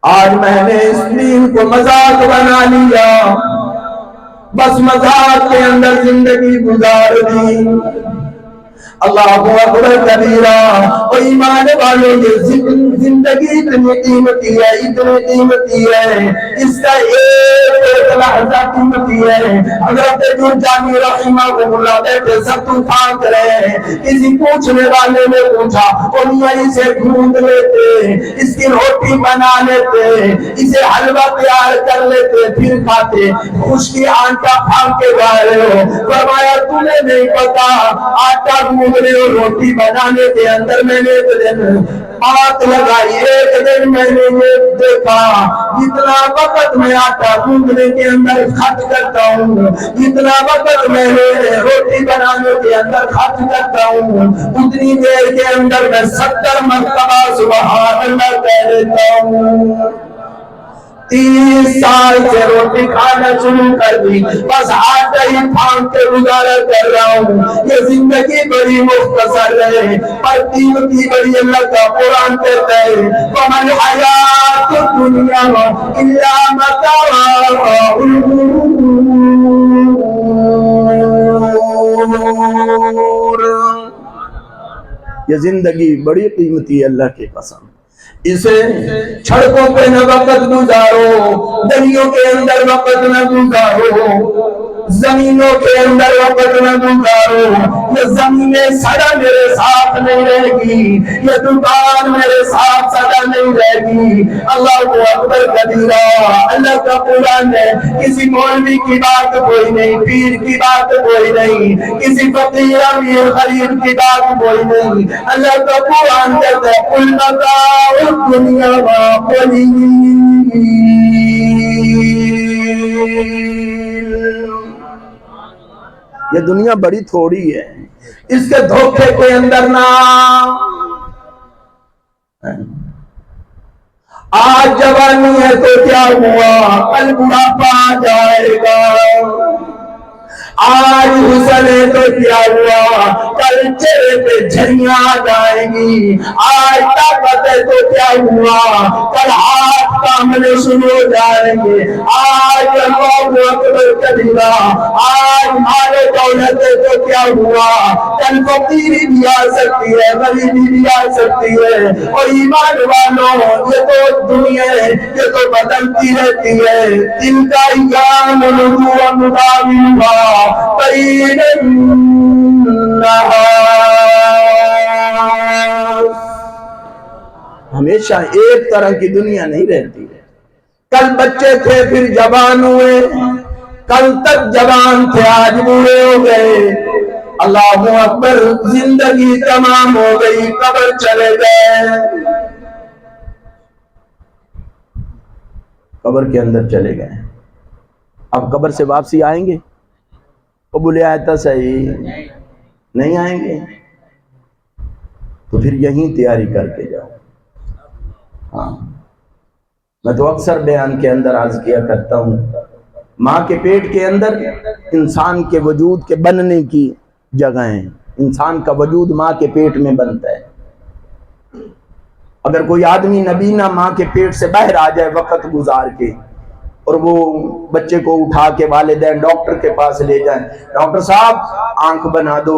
آج میں نے اس دین کو مذاق بنا لیا، بس مذاق کے اندر زندگی گزار دی۔ اللہ اکبر کبیرہ۔ اور ایمان والوں یہ زندگی اتنی قیمتی ہے، اتنی قیمتی ہے، اس کا ایک لحظہ قیمتی ہے۔ حضرت جرجانی رحمہ اللہ بیٹھے سب تو پھانک رہے ہیں، کسی پوچھنے والے نے پوچھا، اور میاں اسے ڈھونڈ لیتے، اس کی روٹی بنا لیتے، اسے حلوہ تیار کر لیتے، پھر کھاتے۔ خشکی آٹا پھانک کے گا رہے ہو، فرمایا تمہیں نہیں پتا آٹا گھوم رہے ہو، روٹی بنانے کے اندر میں نے ایک دن بات لگائی، ایک دن میں نے یہ دیکھا جتنا وقت میں آٹا گوندنے کے اندر خرچ کرتا ہوں، جتنا وقت میں روٹی بنانے کے اندر خرچ کرتا ہوں، اتنی دیر کے اندر میں 70 مرتبہ سبحان اللہ کہہ لیتا ہوں۔ 30 سال سے روٹی کھانا شروع کر دی، بس آٹا ہی پھانک کے گزارا کر رہا ہوں۔ یہ زندگی بڑی مختصر ہے، پر قیمتی بڑی۔ اللہ کا قرآن کہتا ہے وَمَا الْحَيَاةُ الدُّنْيَا إِلَّا مَتَاعُ الْغُرُورِ۔ یہ زندگی بڑی قیمتی ہے اللہ کی قسم، اسے سڑکوں پہ نہ وقت گزارو، گلیوں کے اندر وقت نہ گزارو، زمینوں کے اندر وقت نہ گزارو۔ یہ زمینیں سدا میرے ساتھ نہیں رہے گی، یہ دکان میرے ساتھ سدا نہیں رہے گی۔ اللہ اکبر کبیرہ۔ اللہ کا قرآن ہے، کسی مولوی کی بات کوئی نہیں، پیر کی بات کوئی نہیں، کسی فقیر امیر غریب کی بات کوئی نہیں۔ اللہ کا قرآن کہتا ہے قُلْ مَتَاعُ الدُّنْيَا قَلِيلٌ۔ یہ دنیا بڑی تھوڑی ہے، اس کے دھوکے کے اندر نہ۔ آج جوانی ہے تو کیا ہوا، کل بڑھاپا آ جائے گا۔ آج حسن ہے تو کیا ہوا، کل چہرے پہ جھریاں آ جائیں گی۔ آج طاقت ہے تو کیا ہوا، کل ہاتھ کامنے شروع ہو جائیں گے۔ آج اللہ اکبر کبیرہ۔ آج مال دولت ہے تو کیا ہوا، کل فقیری بھی آ سکتی ہے، غریبی بھی آ سکتی ہے۔ اور ایمان والوں یہ تو دنیا ہے، یہ تو بدلتی رہتی ہے۔ ان کا ایام نبوہ مداویہ بین الناس۔ ہمیشہ ایک طرح کی دنیا نہیں رہتی ہے۔ کل بچے تھے پھر جوان ہوئے، کل تک جوان تھے آج بوڑھے ہو گئے۔ اللہ اکبر، زندگی تمام ہو گئی، قبر چلے گئے، قبر کے اندر چلے گئے۔ اب قبر سے واپسی آئیں گے؟ قبول آیت صحیح نہیں آئیں گے، تو پھر یہیں تیاری کر کے جاؤ۔ ہاں، میں تو اکثر بیان کے اندر عرض کیا کرتا ہوں، ماں کے پیٹ کے اندر انسان کے وجود کے بننے کی جگہ ہیں۔ انسان کا وجود ماں کے پیٹ میں بنتا ہے۔ اگر کوئی آدمی نبینا ماں کے پیٹ سے باہر آ جائے وقت گزار کے، اور وہ بچے کو اٹھا کے والدین ڈاکٹر کے پاس لے جائیں، ڈاکٹر صاحب آنکھ بنا دو،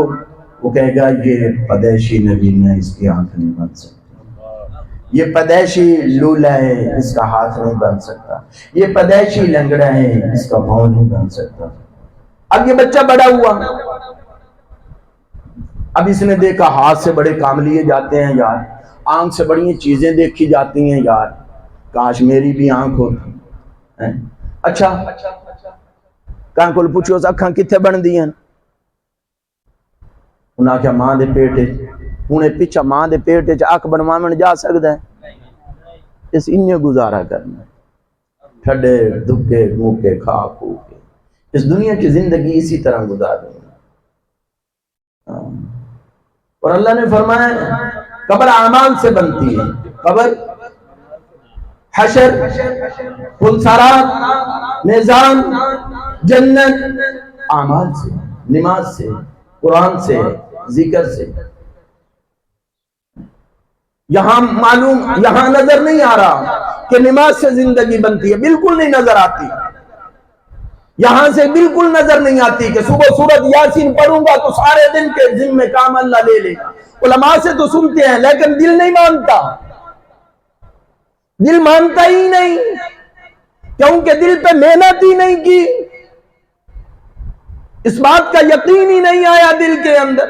وہ کہے گا یہ پیدائشی نبینا، اس کی آنکھ نہیں بن سکتی، یہ پیدائشی لولا ہے، اس کا ہاتھ نہیں بن سکتا، یہ پیدائشی لنگڑا ہے، اس کا پاؤں نہیں بن سکتا۔ اب یہ بچہ بڑا ہوا، اب اس نے دیکھا ہاتھ سے بڑے کام لیے جاتے ہیں یار، آنکھ سے بڑی چیزیں دیکھی جاتی ہیں یار، کاش میری بھی آنکھ ہوتی۔ اچھا کہاں کو پوچھو اکھاں کتھے بن دی ہیں؟ انہاں کیا ماں دے پیٹے، انہیں پیچھا ماں دے پیٹے اکھ بنواون جا سکتا ہے؟ اس انہیں گزارا کرنا، ٹھڈے دھکے موکے کھا کھو کے اس دنیا کی زندگی اسی طرح گزارنی۔ اور اللہ نے فرمایا قبر اعمال سے بنتی ہے، قبر، حشر، پلسرات، میزان، جنت اعمال سے، نماز سے، قرآن سے، ذکر سے۔ یہاں معلوم، یہاں نظر نہیں آ رہا کہ نماز سے زندگی بنتی ہے، بالکل نہیں نظر آتی، یہاں سے بالکل نظر نہیں آتی کہ صبح سورت یاسین پڑھوں گا تو سارے دن کے ذمہ کام اللہ لے لے گا۔ علماء سے تو سنتے ہیں لیکن دل نہیں مانتا، دل مانتا ہی نہیں، کیونکہ دل پہ محنت ہی نہیں کی، اس بات کا یقین ہی نہیں آیا دل کے اندر۔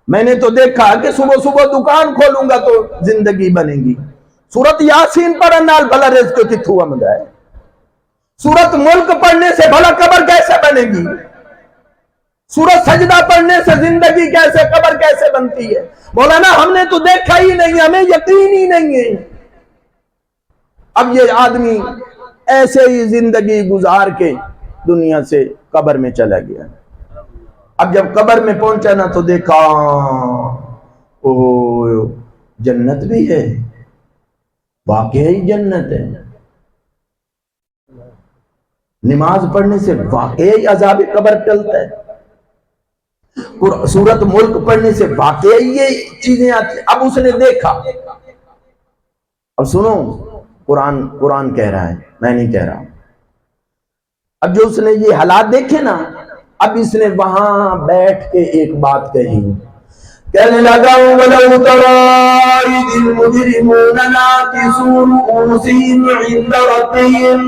میں نے تو دیکھا کہ صبح صبح دکان کھولوں گا تو زندگی بنے گی، سورت یاسین پڑھنے نال بھلا رزق کتھوں آمدا ہے، سورت ملک پڑھنے سے بھلا قبر کیسے بنے گی، سورت سجدہ پڑھنے سے زندگی کیسے، قبر کیسے بنتی ہے؟ مولانا ہم نے تو دیکھا ہی نہیں، ہمیں یقین ہی نہیں ہے۔ اب یہ آدمی ایسے ہی زندگی گزار کے دنیا سے قبر میں چلا گیا۔ اب جب قبر میں پہنچا نا تو دیکھا او جنت بھی ہے، واقعی جنت ہے، نماز پڑھنے سے واقعی عذاب قبر ٹلتا ہے، سورت ملک پڑھنے سے واقعی یہ چیزیں آتی ہیں۔ اب اس نے دیکھا، اب سنو قرآن کہہ رہا ہے، میں نہیں کہہ رہا۔ اب جو اس نے یہ حالات دیکھے نا، اب اس نے وہاں بیٹھ کے ایک بات کہی، کہنے لگا وَلَوْ تَرَىٰ إِذِ الْمُجْرِمُونَ نَاكِسُو رُءُوسِهِمْ عِندَ رَبِّهِمْ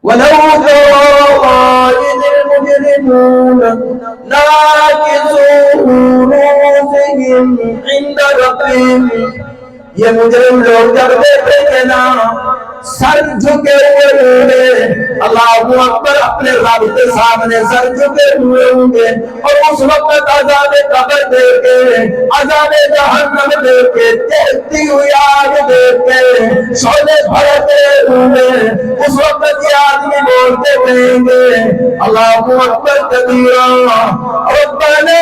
وَلَوْ تَرَىٰ إِذِ الْمُجْرِمُونَ نَاكِسُو رُءُوسِهِمْ عِندَ رَبِّهِمْ، یہ مجرم لوگ جب دیکھیں گے نا سر جھکے ہوئے ہوں گے، اللہ اکبر، اپنے رب کے سامنے سر جھکے ہوئے ہوں گے، اور اس وقت عذاب قبر دیکھ کے، عذاب جہنم دیکھ کے، جلتی ہوئی آگ دیکھ کے شعلے بھڑکتے ہوں گے، اس وقت یہ آدمی بولتے رہیں گے اللہ اکبر کبیرا، ربنا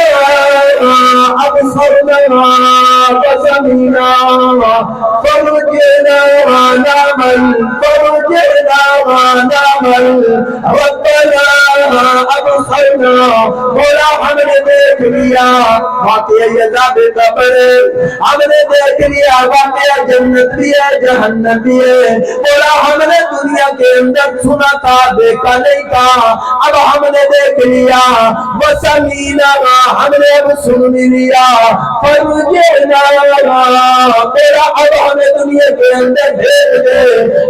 ابصرنا وسمعنا فرجعنا نعمل ربنا ابصرنا، مولا ہم نے دیکھ لیا واقعی عذاب قبر، ہم نے دیکھ لیا واقعی جنت بھی ہے جہنم بھی ہے، مولا ہم نے دنیا کے اندر سنا تھا دیکھا نہیں تھا، اب ہم نے دیکھ لیا، وسمینا ہم نے اب سن لیا، فرجعنا تیرا اب ہمیں دنیا کے اندر بھیج دے،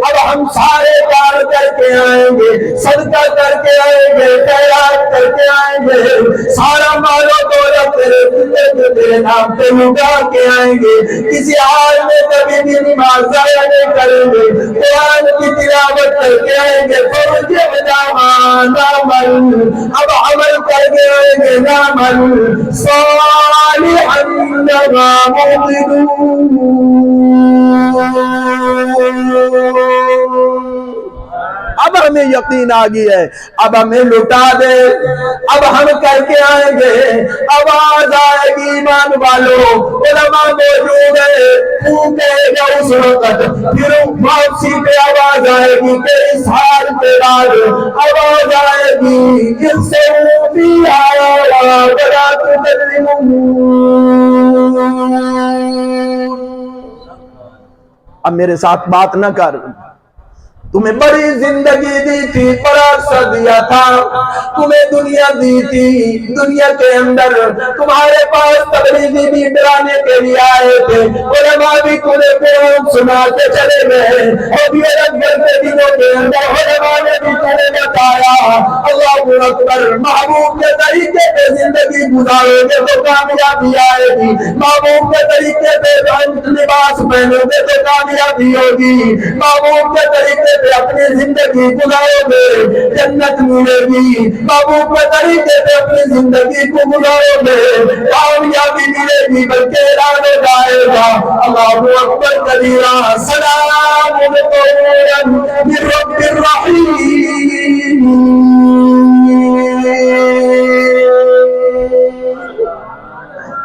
اب ہم سارے کار کر کے آئیں گے، صدقہ کر کے آئیں گے، خیرات کر کے آئیں گے، سارا مال و دولت تیرے نام پہ لگا کے آئیں گے، کسی حال میں کبھی بھی نماز ضائع نہیں کریں گے، قرآن کی تلاوت کر کے آئیں گے، فرجعنا نعمل، اب عمل کر کے آئیں گے، نعمل صالحا اننا موقنون۔ اب ہمیں یقین آ گئی ہے، اب ہمیں لٹا دے، اب ہم کر کے آئیں گے، آواز آئے گی ایمان والو، علماء موجود ہے، تو کہے گا اس وقت، پھر واپسی پہ آواز آئے گی کہ اس حال کے بعد آواز آئے گی اِسْسَوْا فِيهَا وَلَا تُكَلِّمُونَ۔ اب میرے ساتھ بات نہ کر، تمہیں بڑی زندگی دی تھی، بڑا عرصہ دیا تھا، تمہیں دنیا دی تھی، دنیا کے اندر تمہارے پاس تبلیغی بھی ڈرانے کے لیے آئے تھے، علماء بھی تمہیں قرآن سنا کے چلے گئے، اور یہ اکبر کے دنوں کے اندر علماء نے بھی تمہیں بتایا اللہ اکبر محبوب کے طریقے پہ زندگی گزارو گے تو کامیابی آئے گی، محبوب کے طریقے پہ لباس پہنو گے تو کامیابی ہوگی، محبوب کے طریقے پہ اپنی زندگی گزارو گے جنت ملے گی، محبوب کے طریقے پہ اپنی زندگی کو گزارو گے کامیابی ملے گی، بلکہ اعلان ہو جائے گا اللہ اکبر کبیرا، سلام قولا من رب الرحیم۔